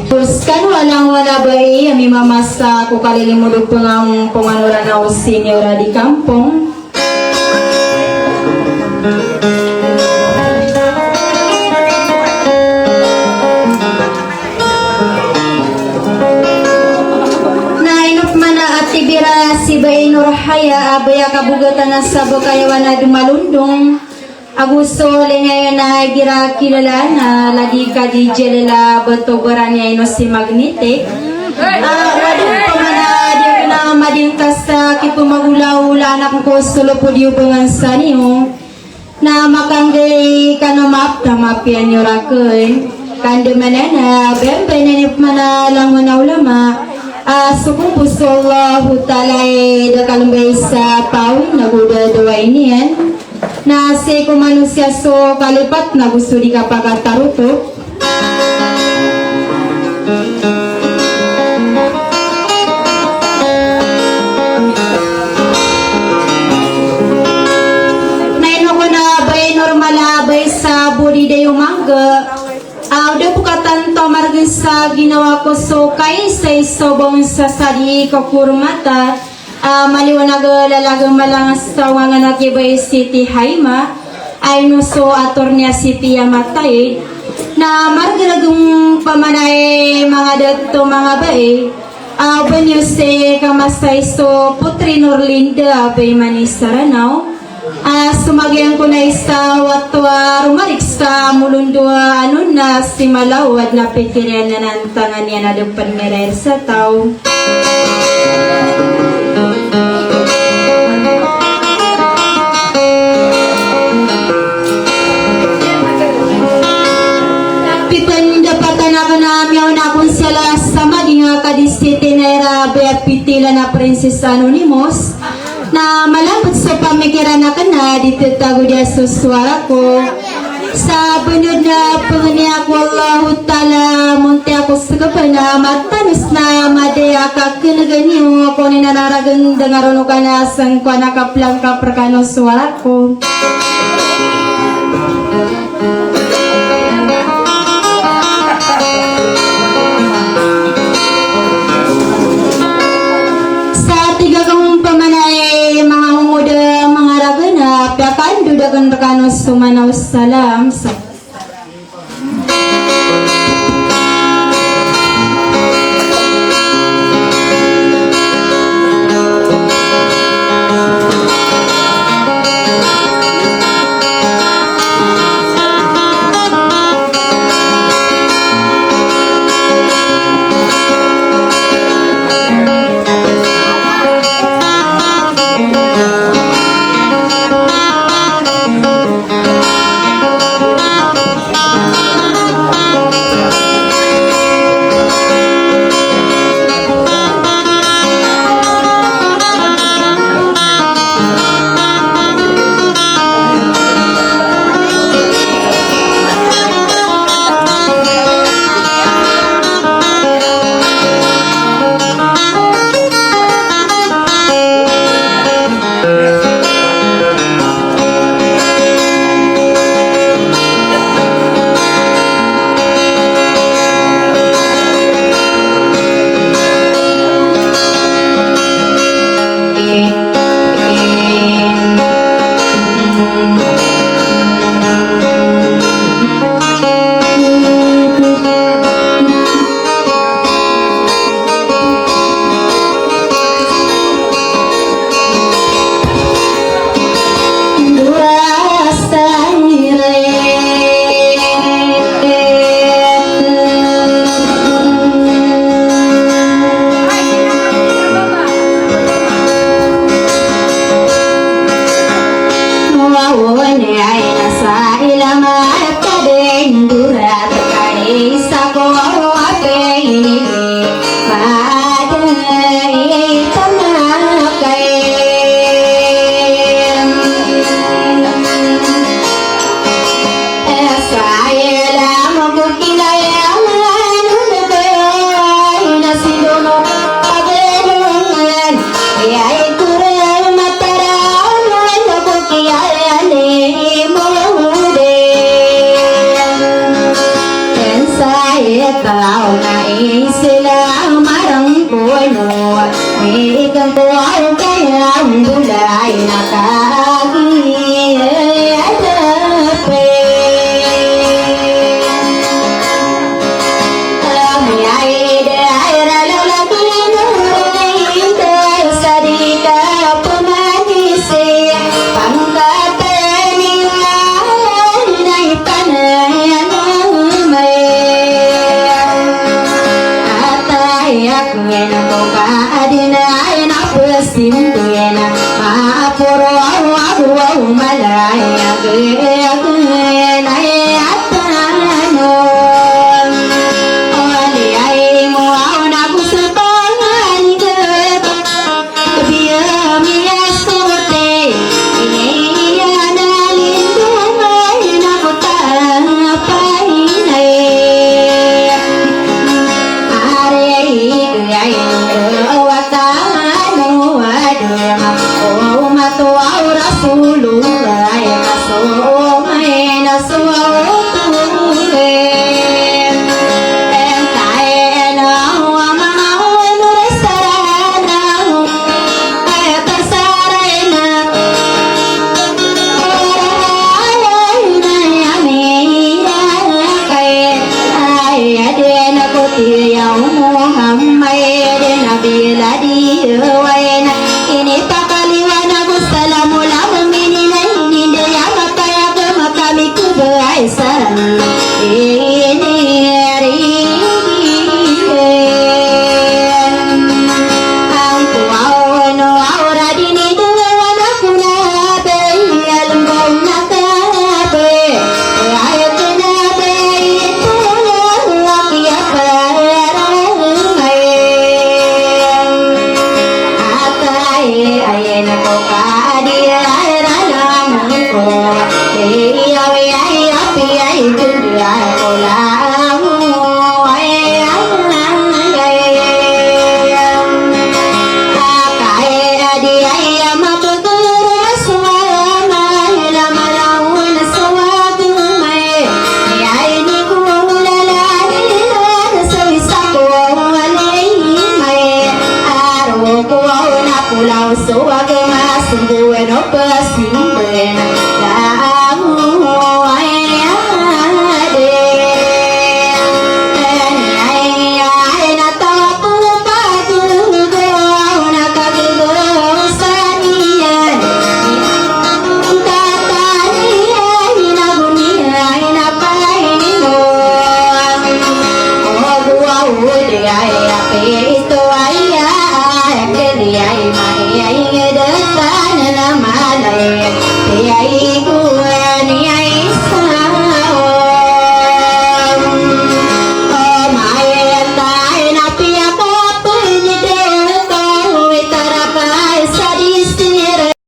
Terus kan walang wala ba ami mamasa ko kalilimudog po ng panganura na senior di kampong. Nainop man na at tibira si Bay Nurhaya abaya kabugatan na sa bukayawan na dumalundong. Agusto le ngayon na gira kilala na lagi ka di jelela batogoran niya ino si Magnetic. Wadong pamana di na madingkas sa kipumagula-ula na ko solo po di ubangan sa niyo na makanggay ka na mapta mapian nyo rakon kando manana bembay na nip mana lang na ulama sukong puso Allahu ta'ala da kalumbay sa pawin na guda doa inian na si manusia so kalipat na gusto di kapagataruto. Naino ko na bay normal bay sa budi dayo mangga. Udah bukatan to margin sa ginawa ko so kay sa isobong sa sari kakurmata. Maliwanag lalagang malang sa wangan na kibay City Haima ay nuso ator niya City Yamatay na margalagang pamanay mga dato mga bay banyo se kamasay so putri Norlinda bay manisaranaw sumagyan ko na isa watwa rumalik sa mulundua ano na si Malawad na pikirian na nantangan niya na depan merer sa tao. Pitila na Princess Anonymous na malambot sa pamikiran na kana dito tago dia susuara ko sa bunod na panganiya ko Allahu ta'ala munti ako sa kapana matanos na madaya ka kinaganyo ako ni nanaragang dangarono ka na sang kwa nakaplang ka prakano suara ko. Dagan rekano sumanaw salam sa Islam marang puno Ikan buhay kaya ang gulay nakakiyadape Kami ay daira lalaki nurita Sarita pumanisi Pangkataniwan ay panayan Aku enak adinay na pesintena maapuro aku malaya kena atano oli ay mo na kusapangan ke biya miyaskote iya nalindungan na kutapainay Yang